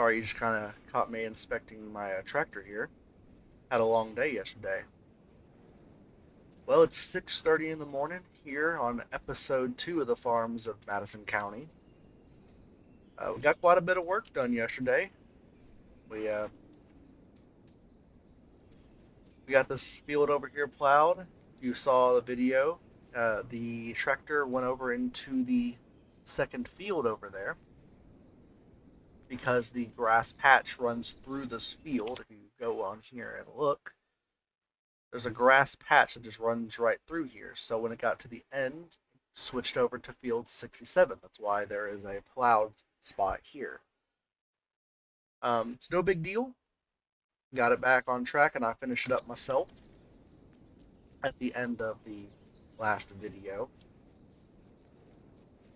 Sorry, you just kind of caught me inspecting my tractor here. Had a long day yesterday. Well, it's 6:30 in the morning here on episode 2 of the Farms of Madison County. We got quite a bit of work done yesterday. We we got this field over here plowed. If you saw the video, the tractor went over into the second field over there because the grass patch runs through this field. If you go on here and look, there's a grass patch that just runs right through here. So when it got to the end, it switched over to field 67. That's why there is a plowed spot here. It's no big deal. Got it back on track, and I finished it up myself at the end of the last video.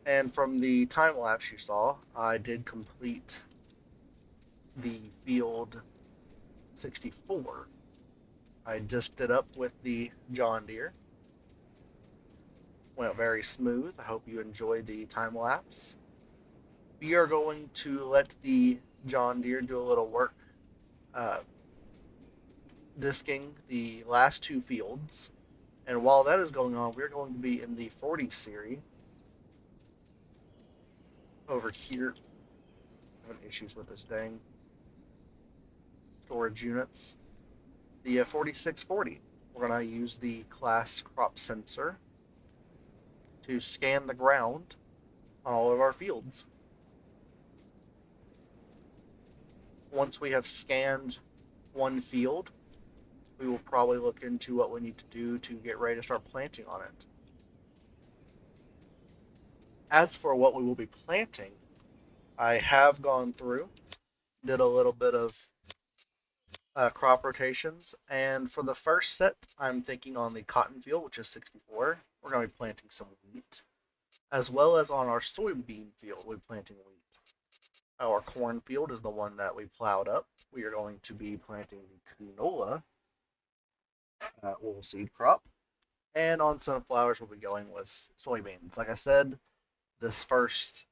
And from the time lapse you saw, I did complete the field 64. I disked it up with the John Deere. Went very smooth. I hope you enjoyed the time lapse. We are going to let the John Deere do a little work disking the last two fields. And while that is going on, we're going to be in the 40 series over here. I'm having issues with this dang storage units. The 4640. We're going to use the class crop sensor to scan the ground on all of our fields. Once we have scanned one field, we will probably look into what we need to do to get ready to start planting on it. As for what we will be planting, I have gone through, did a little bit of crop rotations, and for the first set, I'm thinking on the cotton field, which is 64. We're going to be planting some wheat, as well as on our soybean field, we're planting wheat. Our corn field is the one that we plowed up. We are going to be planting the canola oil seed crop, and on sunflowers, we'll be going with soybeans. Like I said, this first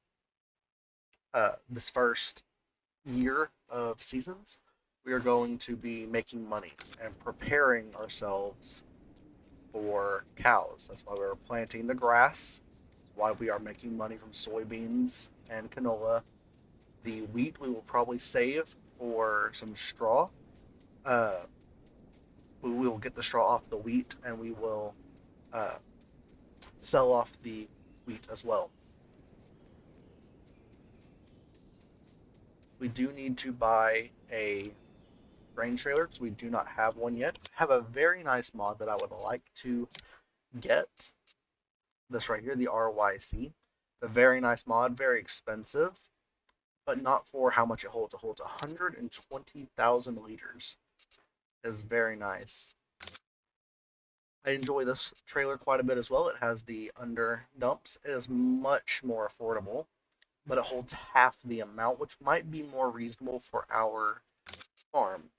year of seasons, we are going to be making money and preparing ourselves for cows. That's why we're planting the grass. That's why we are making money from soybeans and canola. The wheat we will probably save for some straw. We will get the straw off the wheat, and we will sell off the wheat as well. We do need to buy a grain trailer because we do not have one yet. I have a very nice mod that I would like to get. This right here, the RYC. It's a very nice mod, very expensive, but not for how much it holds. It holds 120,000 liters. It is very nice. I enjoy this trailer quite a bit as well. It has the under dumps. It is much more affordable, but it holds half the amount, which might be more reasonable for our farm.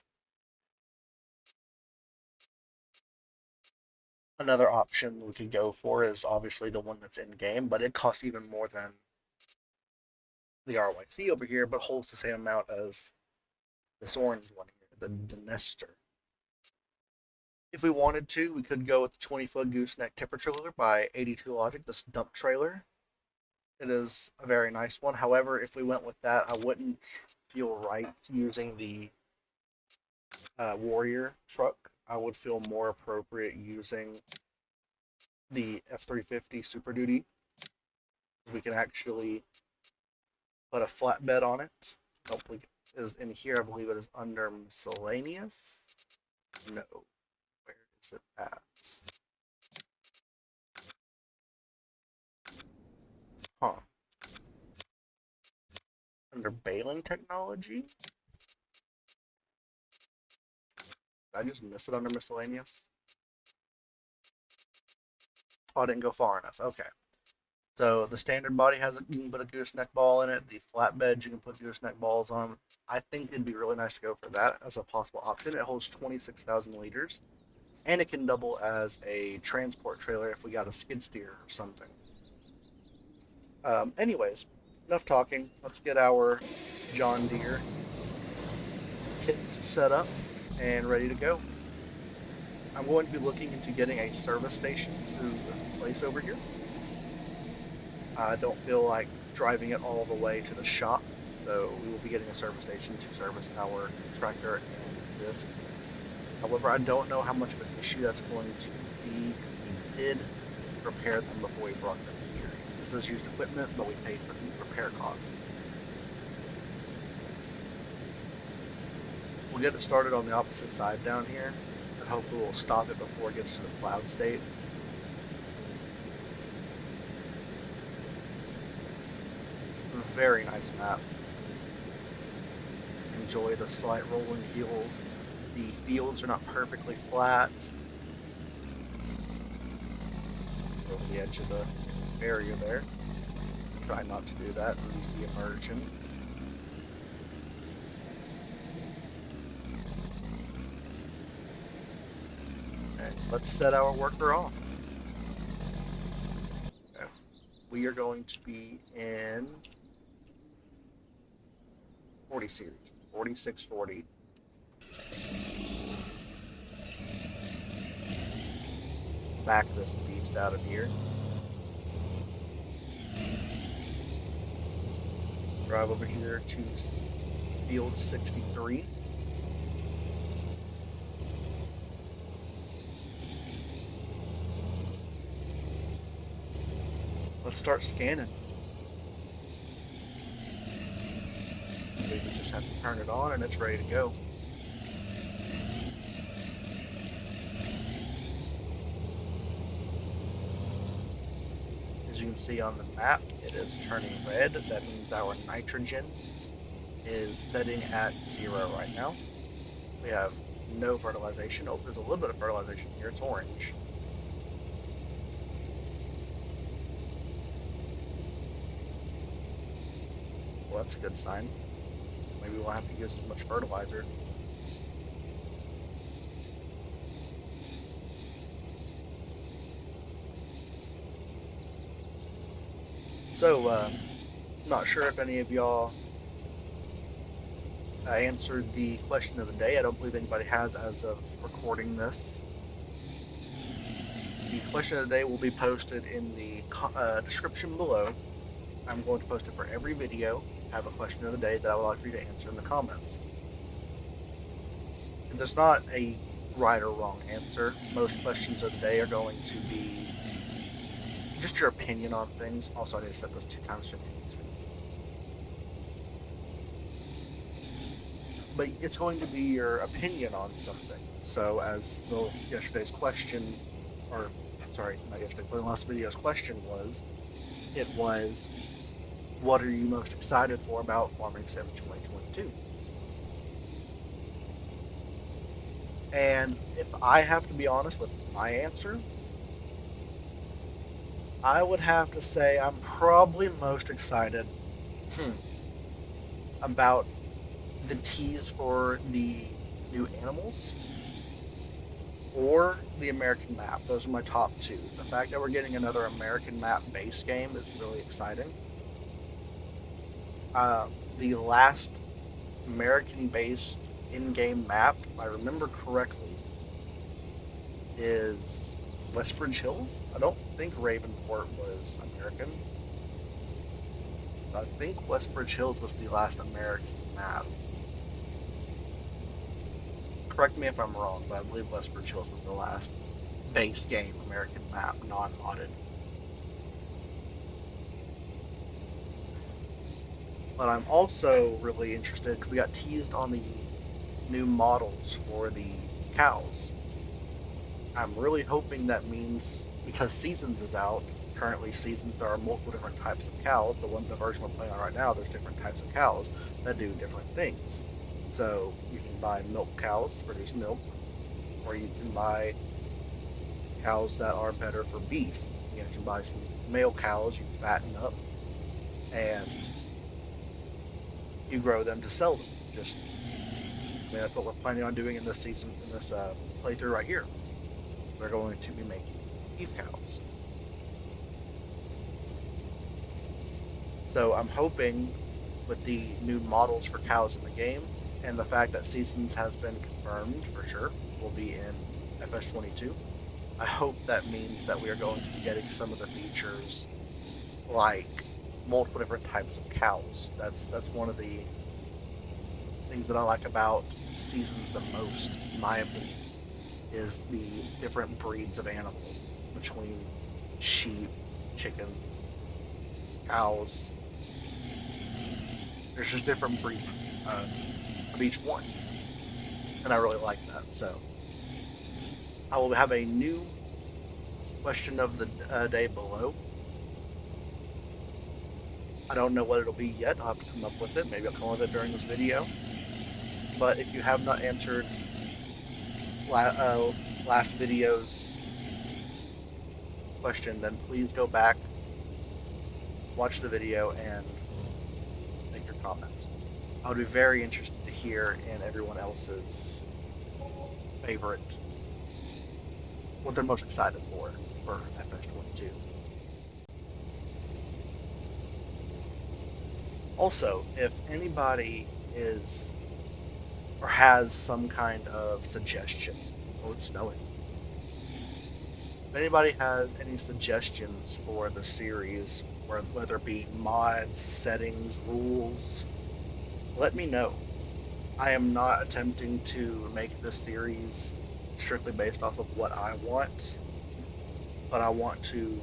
Another option we could go for is obviously the one that's in game, but it costs even more than the RYC over here, but holds the same amount as this orange one here, the Nester. If we wanted to, we could go with the 20-foot gooseneck tipper trailer by 82 Logic, this dump trailer. It is a very nice one. However, if we went with that, I wouldn't feel right using the Warrior truck. I would feel more appropriate using the F350 Super Duty. We can actually put a flatbed on it. Hopefully it is in here. I believe it is under miscellaneous. No. Where is it at? Huh. Under baling technology? Did I just miss it under miscellaneous? Oh, I didn't go far enough. Okay. So the standard body has you can put a gooseneck ball in it. The flatbed you can put gooseneck balls on. I think it'd be really nice to go for that as a possible option. It holds 26,000 liters, and it can double as a transport trailer if we got a skid steer or something. Anyways, enough talking. Let's get our John Deere kit set up and ready to go. I'm going to be looking into getting a service station to place over here. I don't feel like driving it all the way to the shop, so we will be getting a service station to service our tractor and disc. However, I don't know how much of an issue that's going to be. We did repair them before we brought them here. This is used equipment, but we paid for the repair costs. We'll get it started on the opposite side down here, and hopefully we'll stop it before it gets to the cloud state. Very nice map. Enjoy the slight rolling hills. The fields are not perfectly flat. Over the edge of the area there. Try not to do that. Lose the immersion. Okay, let's set our worker off. Okay. We are going to be in 40 series, 4640. Back this beast out of here. Drive over here to field 63. Let's start scanning. We just have to turn it on and it's ready to go. As you can see on the map, it is turning red. That means our nitrogen is setting at 0 right now. We have no fertilization. Oh, there's a little bit of fertilization here. It's orange. Well, that's a good sign. Maybe we'll have to use as much fertilizer. So, not sure if any of y'all answered the question of the day. I don't believe anybody has as of recording this. The question of the day will be posted in the description below. I'm going to post it for every video. I have a question of the day that I would like for you to answer in the comments. And there's not a right or wrong answer. Most questions of the day are going to be just your opinion on things. Also, I need to set this 2 times 15 speed. But it's going to be your opinion on something. So as yesterday's question, or sorry, not yesterday, but the last video's question was, it was, what are you most excited for about Farming Sim 2022? And if I have to be honest with my answer, I would have to say I'm probably most excited about the tease for the new animals or the American map. Those are my top 2. The fact that we're getting another American map base game is really exciting. The last American-based in-game map, if I remember correctly, is Westbridge Hills. I don't think Ravenport was American. I think Westbridge Hills was the last American map. Correct me if I'm wrong, but I believe Westbridge Hills was the last base game American map, non-modded. But I'm also really interested because we got teased on the new models for the cows. I'm really hoping that means, because Seasons is out, currently Seasons, there are multiple different types of cows. The version we're playing on right now, there's different types of cows that do different things. So you can buy milk cows to produce milk, or you can buy cows that are better for beef. You can buy some male cows, you fatten up, and you grow them to sell them. That's what we're planning on doing in this season, in this playthrough right here. We're going to be making beef cows. So I'm hoping with the new models for cows in the game and the fact that Seasons has been confirmed for sure will be in FS22. I hope that means that we are going to be getting some of the features like multiple different types of cows. That's one of the things that I like about Seasons the most, in my opinion, is the different breeds of animals between sheep, chickens, cows. There's just different breeds of each one, and I really like that. So I will have a new question of the day below. I don't know what it'll be yet. I'll have to come up with it. Maybe I'll come up with it during this video. But if you have not answered last video's question, then please go back, watch the video, and make your comment. I would be very interested to hear in everyone else's favorite, what they're most excited for FS22. Also, if anybody is or has some kind of suggestion, oh, it's snowing. If anybody has any suggestions for the series, whether it be mods, settings, rules, let me know. I am not attempting to make this series strictly based off of what I want, but I want to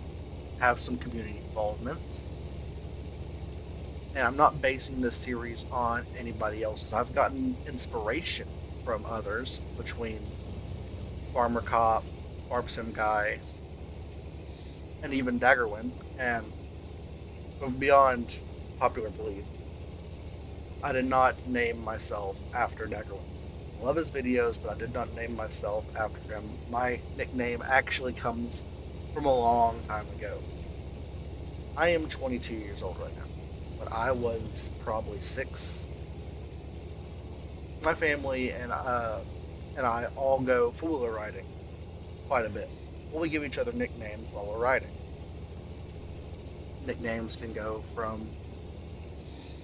have some community involvement. And I'm not basing this series on anybody else's. I've gotten inspiration from others between Farmer Cop, Barb Sim Guy, and even Daggerwin, and beyond popular belief, I did not name myself after Daggerwin. I love his videos, but I did not name myself after him. My nickname actually comes from a long time ago. I am 22 years old right now, but I was probably 6. My family and I all go four-wheeler riding quite a bit. Well, we give each other nicknames while we're riding. Nicknames can go from,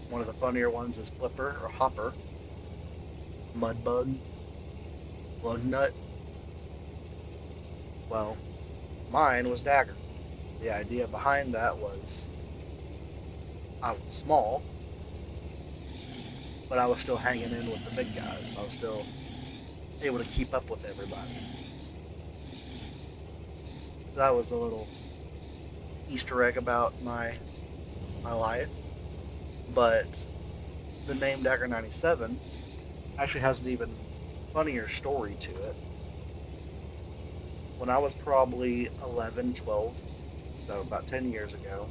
one of the funnier ones is Flipper or Hopper, Mudbug, Lugnut. Well, mine was Dagger. The idea behind that was I was small, but I was still hanging in with the big guys. I was still able to keep up with everybody. That was a little Easter egg about my life. But the name Dagger 97 actually has an even funnier story to it. When I was probably 11, 12, so about 10 years ago,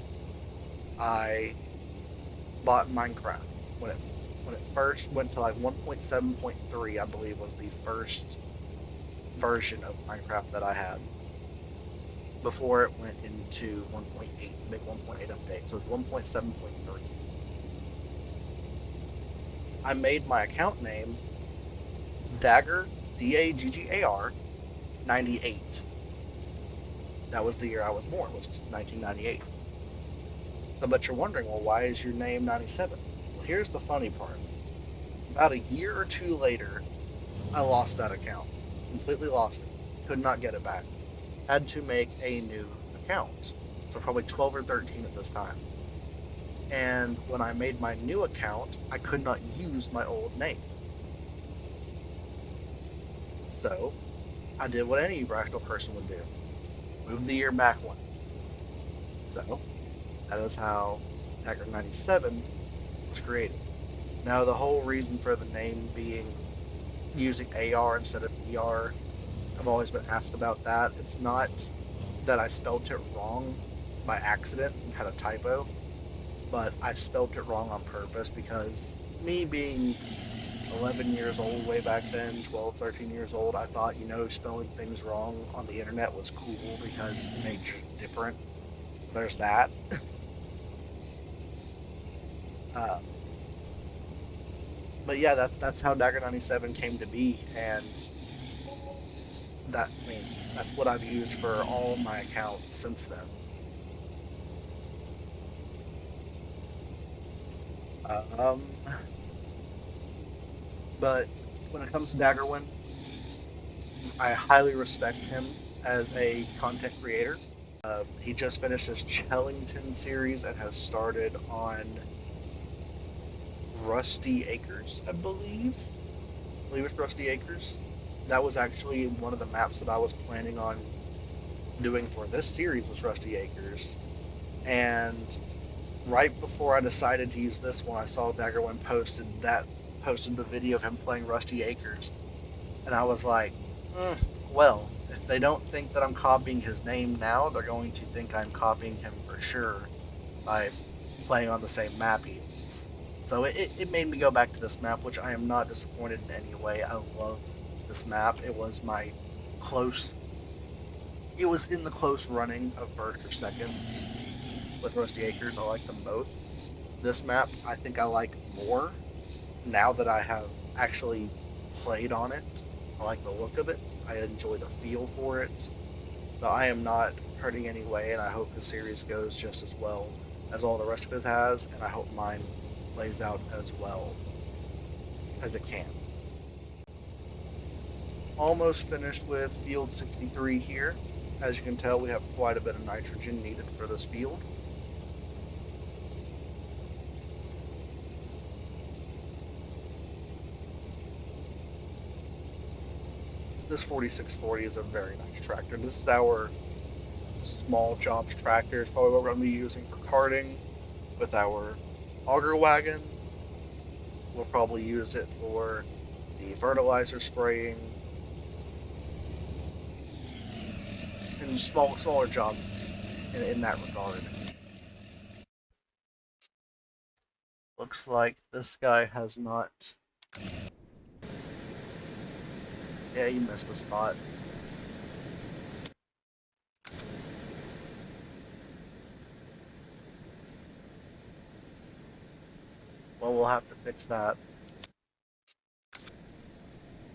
I bought Minecraft. When it first went to like 1.7.3, I believe was the first version of Minecraft that I had, before it went into 1.8, big 1.8 update. So it was 1.7.3. I made my account name Dagger, Daggar 98. That was the year I was born, was 1998. So, but you're wondering, well, why is your name 97? Well, here's the funny part. About a year or two later, I lost that account. Completely lost it. Could not get it back. Had to make a new account. So probably 12 or 13 at this time. And when I made my new account, I could not use my old name. So I did what any rational person would do. Move the year back one. So that is how Dagger 97 was created. Now the whole reason for the name being using AR instead of ER, I've always been asked about that. It's not that I spelt it wrong by accident and had a typo, but I spelt it wrong on purpose because me being 11 years old way back then, 12, 13 years old, I thought, spelling things wrong on the internet was cool because it made you different. There's that. uh, but yeah, that's how Dagger 97 came to be, and that's what I've used for all my accounts since then. Um, But when it comes to Daggerwin, I highly respect him as a content creator. He just finished his Chellington series and has started on Rusty Acres, I believe. I believe it's Rusty Acres. That was actually one of the maps that I was planning on doing for this series was Rusty Acres. And right before I decided to use this one, I saw Daggerwin posted the video of him playing Rusty Acres, and I was like, well, if they don't think that I'm copying his name now, they're going to think I'm copying him for sure by playing on the same map he is. So it made me go back to this map, which I am not disappointed in any way. I love this map. Close. It was in the close running of first or second with Rusty Acres. I like them both. This map, I think I like more now that I have actually played on it. I like the look of it. I enjoy the feel for it. But I am not hurting any way, and I hope the series goes just as well as all the rest of it has, and I hope mine plays out as well as it can. Almost finished with field 63 here. As you can tell, we have quite a bit of nitrogen needed for this field. This 4640 is a very nice tractor. This is our small jobs tractor. It's probably what we're going to be using for carting with our auger wagon. We'll probably use it for the fertilizer spraying and smaller jobs in that regard. Looks like this guy has not. Yeah, you missed a spot. Well, we'll have to fix that.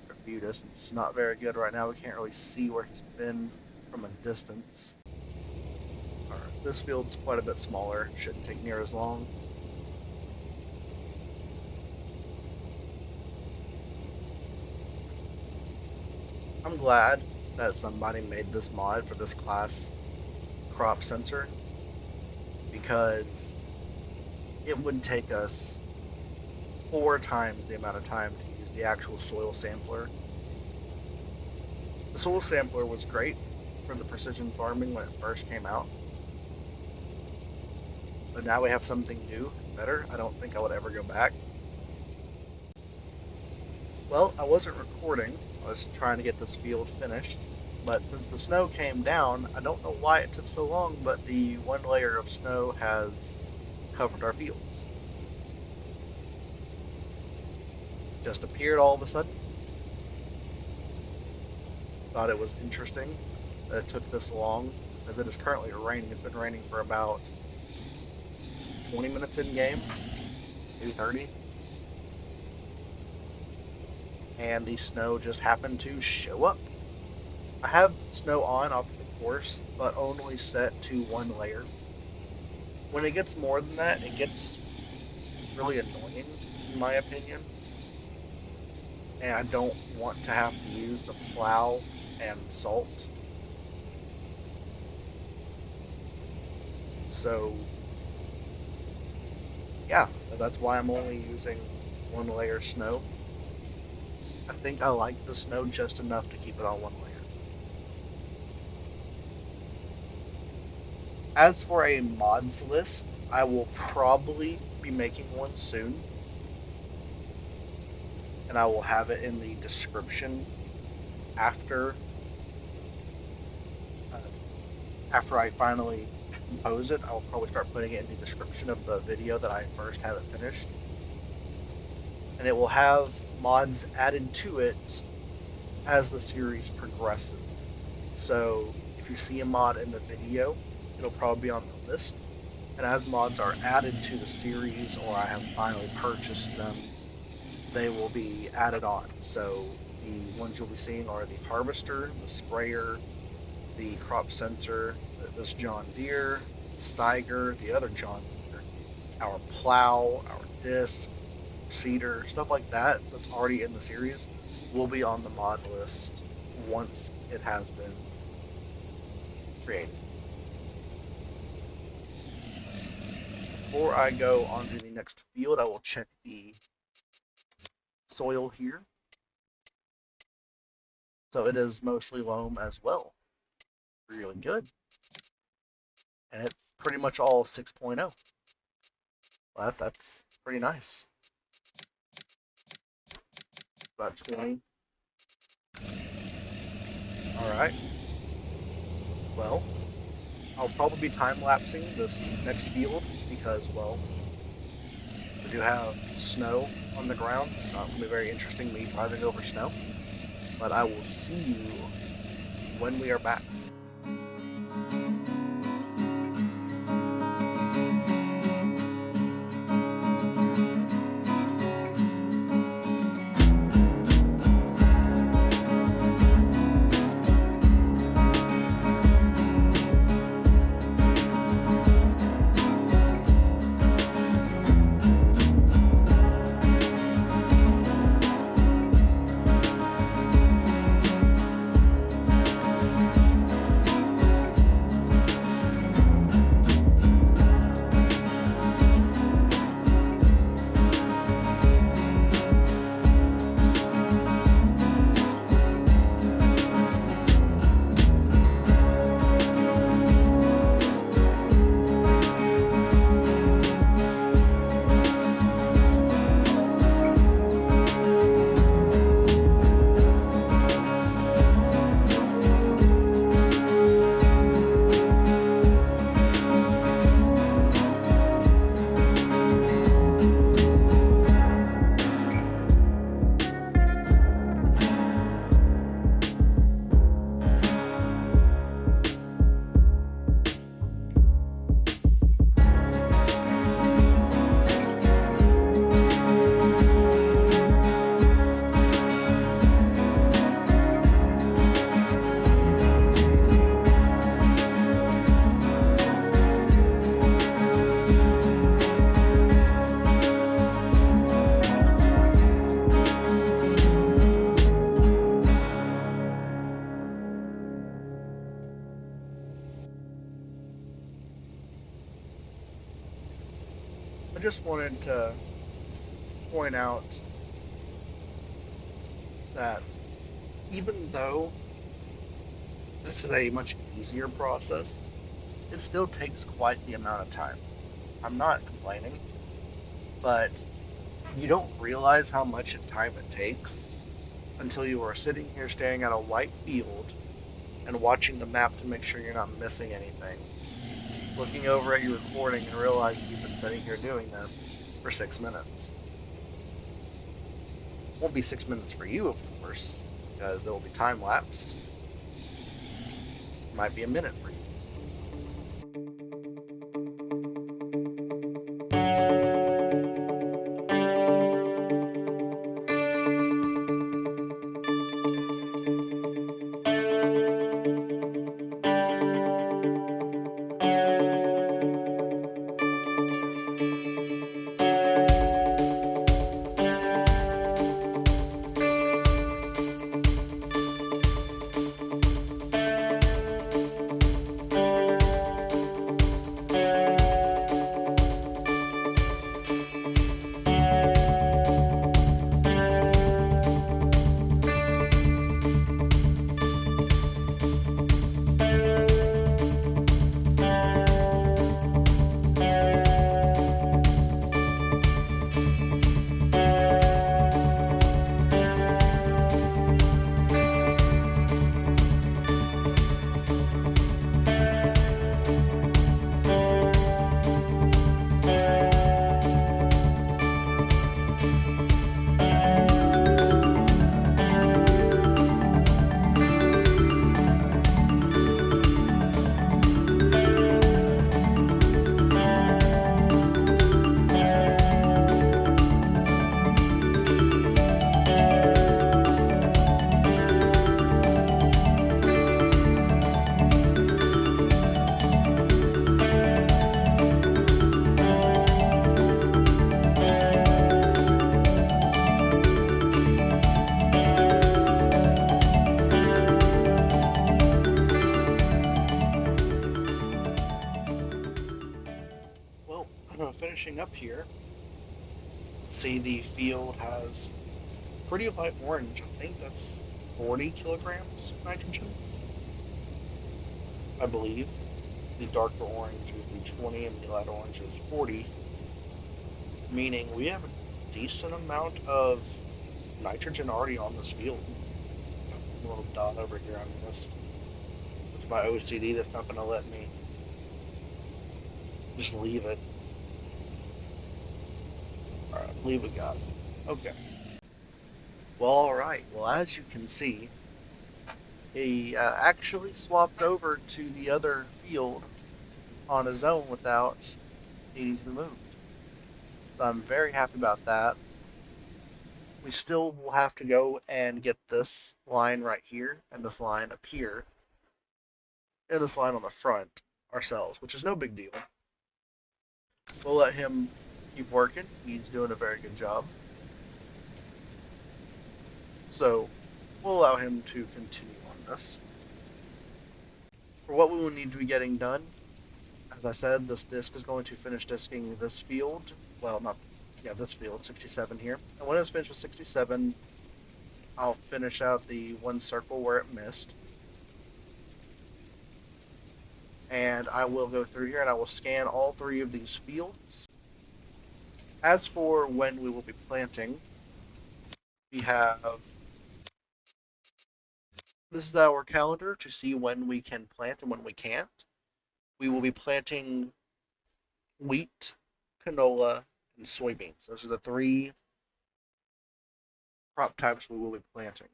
Our view distance is not very good right now. We can't really see where he's been from a distance. Alright, this field's quite a bit smaller. Shouldn't take near as long. I'm glad that somebody made this mod for this class crop sensor, because it would take us 4 times the amount of time to use the actual soil sampler. The soil sampler was great for the precision farming when it first came out, but now we have something new and better. I don't think I would ever go back. Well, I wasn't recording. I was trying to get this field finished, but since the snow came down, I don't know why it took so long, but the one layer of snow has covered our fields. Just appeared all of a sudden. Thought it was interesting that it took this long, as it is currently raining. It's been raining for about 20 minutes in game, maybe 30. And the snow just happened to show up. I have snow on off the course, but only set to 1 layer. When it gets more than that, it gets really annoying, in my opinion. And I don't want to have to use the plow and salt. So, yeah, that's why I'm only using 1 layer snow. I think I like the snow just enough to keep it on 1 layer. As for a mods list, I will probably be making one soon, and I will have it in the description after I finally compose it. I will probably start putting it in the description of the video that I first have it finished, and it will have mods added to it as the series progresses. So if you see a mod in the video, it'll probably be on the list, and as mods are added to the series or I have finally purchased them, they will be added on. So the ones you'll be seeing are the harvester, the sprayer, the crop sensor, this John Deere, Steiger, the other John Deere, our plow, our disc, cedar, stuff like that that's already in the series will be on the mod list once it has been created. Before I go on to the next field, I will check the soil here. So it is mostly loam as well. Really good. And it's pretty much all 6.0. Well, that's pretty nice. About 20. Alright. Well, I'll probably be time-lapsing this next field because, well, we do have snow on the ground. It's not going to be very interesting me driving over snow. But I will see you when we are back. I just wanted to point out that even though this is a much easier process, it still takes quite the amount of time. I'm not complaining, but you don't realize how much time it takes until you are sitting here staring at a white field and watching the map to make sure you're not missing anything. Looking over at your recording and realizing you've been sitting here doing this for 6 minutes. It won't be 6 minutes for you, of course, because it will be time lapsed. It might be a minute for you. looking up here, see the field has pretty light orange. I think that's 40 kilograms of nitrogen, I believe. The darker orange is the 20 and the lighter orange is 40, meaning we have a decent amount of nitrogen already on this field. A little dot over here I missed. That's my OCD that's not going to let me just leave it. Alright, I believe we got it. Okay. Well, alright. Well, as you can see, he actually swapped over to the other field on his own without needing to be moved. So I'm very happy about that. We still will have to go and get this line right here and this line up here and this line on the front ourselves, which is no big deal. We'll let him keep working. He's doing a very good job. So we'll allow him to continue on this. For what we will need to be getting done, as I said, this disc is going to finish disking this field. Well, not, yeah, this field, 67 here. And when it's finished with 67, I'll finish out the one circle where it missed. And I will go through here and I will scan all three of these fields. As for when we will be planting, we have, this is our calendar to see when we can plant and when we can't. We will be planting wheat, canola, and soybeans. Those are the three crop types we will be planting.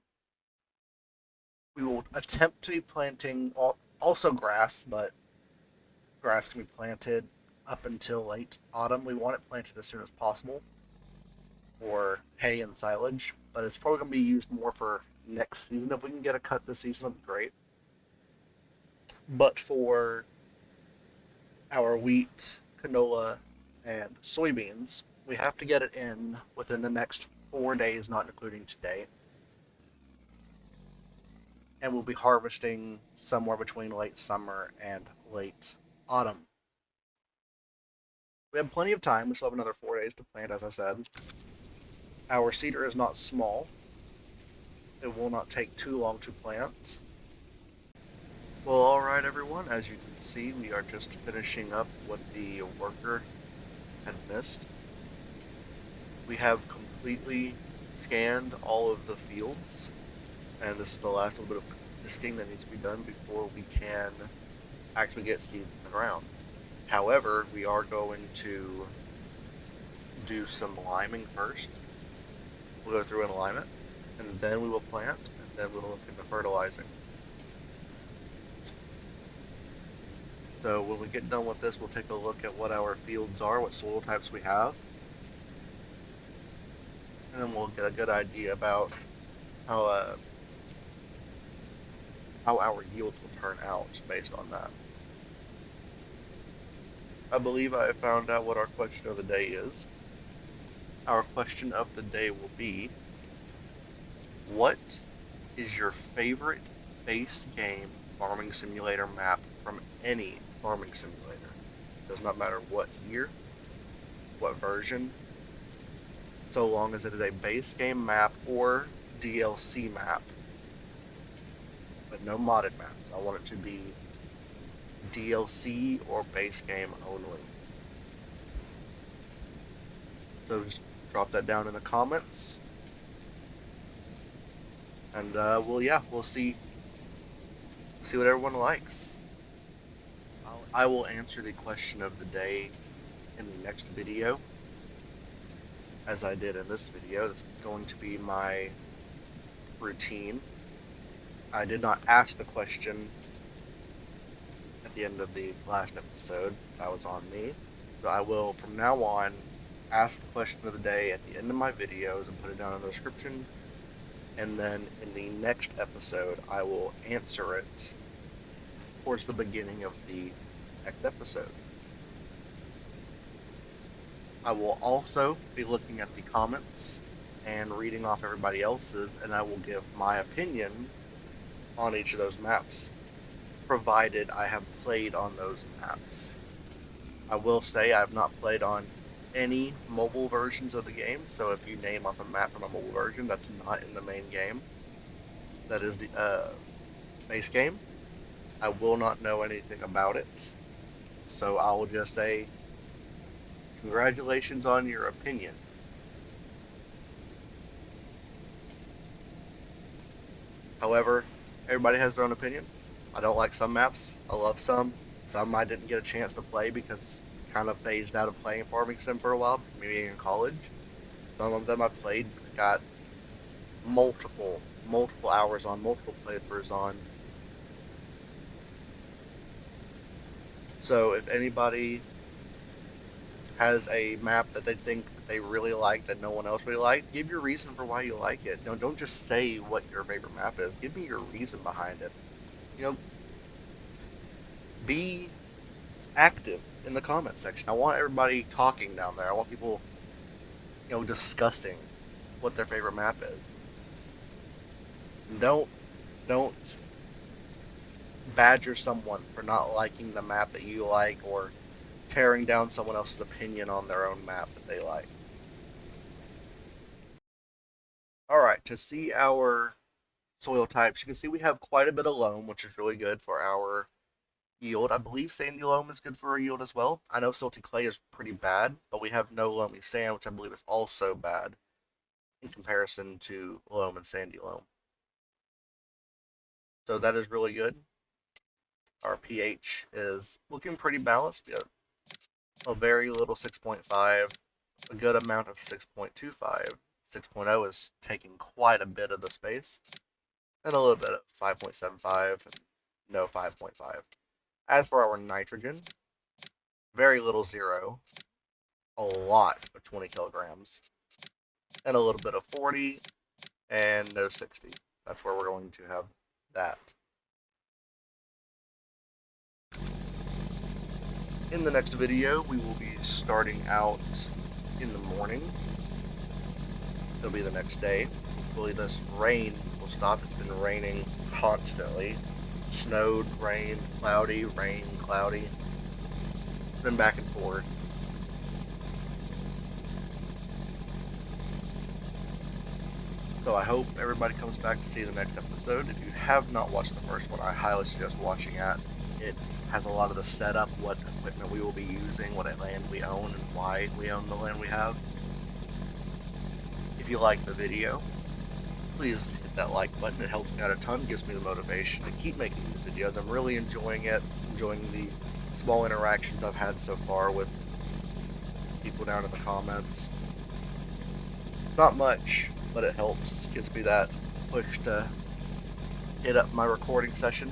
We will attempt to be planting also grass, but grass can be planted up until late autumn. We want it planted as soon as possible for hay and silage, but it's probably going to be used more for next season. If we can get a cut this season, it'll be great. But for our wheat, canola, and soybeans, we have to get it in within the next 4 days, not including today. And we'll be harvesting somewhere between late summer and late autumn. We have plenty of time. We still have another 4 days to plant, as I said. Our cedar is not small. It will not take too long to plant. Well, alright everyone, as you can see, we are just finishing up what the worker had missed. We have completely scanned all of the fields, and this is the last little bit of disking that needs to be done before we can actually get seeds in the ground. However, we are going to do some liming first. We'll go through and lime it, and then we will plant, and then we'll look into fertilizing. So when we get done with this, we'll take a look at what our fields are, what soil types we have, and then we'll get a good idea about how our yields will turn out based on that. I believe I have found out what our question of the day is. Our question of the day will be, what is your favorite base game farming simulator map from any farming simulator? It does not matter what year, what version, so long as it is a base game map or DLC map, but no modded maps. I want it to be DLC or base game only. So just drop that down in the comments, and we'll see what everyone likes. I will answer the question of the day in the next video, as I did in this video. That's going to be my routine. I did not ask the question at the end of the last episode. That was on me. So I will, from now on, ask the question of the day at the end of my videos and put it down in the description. And then in the next episode, I will answer it towards the beginning of the next episode. I will also be looking at the comments and reading off everybody else's, and I will give my opinion on each of those maps, provided I have played on those maps. I will say I have not played on any mobile versions of the game. So if you name off a map from a mobile version that's not in the main game, that is the base game, I will not know anything about it. So I will just say, congratulations on your opinion. However, everybody has their own opinion. I don't like some maps. I love some. Some I didn't get a chance to play because I kind of phased out of playing Farming Sim for a while, me being in college. Some of them I played, got multiple hours on, multiple playthroughs on. So if anybody has a map that they think that they really like that no one else really liked, give your reason for why you like it. Don't just say what your favorite map is. Give me your reason behind it. You know, be active in the comment section. I want everybody talking down there. I want people, discussing what their favorite map is. Don't badger someone for not liking the map that you like or tearing down someone else's opinion on their own map that they like. Alright, to see our soil types, you can see we have quite a bit of loam, which is really good for our yield. I believe sandy loam is good for our yield as well. I know silty clay is pretty bad, but we have no loamy sand, which I believe is also bad in comparison to loam and sandy loam. So that is really good. Our pH is looking pretty balanced. We have a very little 6.5, a good amount of 6.25. 6.0 is taking quite a bit of the space, and a little bit of 5.75, and no 5.5. As for our nitrogen, very little 0, a lot of 20 kilograms, and a little bit of 40, and no 60. That's where we're going to have that. In the next video, we will be starting out in the morning. It'll be the next day. Hopefully this rain will stop. It's been raining constantly. Snowed, rained, cloudy, rain, cloudy. It's been back and forth. So I hope everybody comes back to see the next episode. If you have not watched the first one, I highly suggest watching it. It has a lot of the setup, what equipment we will be using, what land we own, and why we own the land we have. If you like the video, please hit that like button. It helps me out a ton, gives me the motivation to keep making these videos. I'm really enjoying it, enjoying the small interactions I've had so far with people down in the comments. It's not much, but it helps. Gives me that push to hit up my recording session.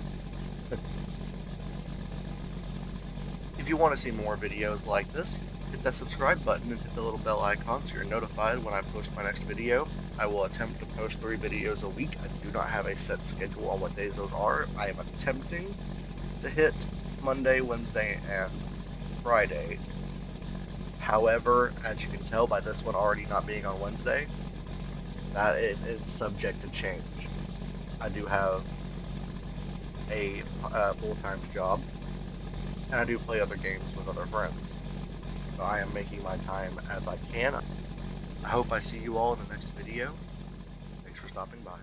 If you want to see more videos like this, hit that subscribe button and hit the little bell icon so you're notified when I post my next video. I will attempt to post 3 videos a week. I do not have a set schedule on what days those are. I am attempting to hit Monday, Wednesday, and Friday. However, as you can tell by this one already not being on Wednesday, that it's subject to change. I do have a full-time job, and I do play other games with other friends. So I am making my time as I can. I hope I see you all in the next video. Thanks for stopping by.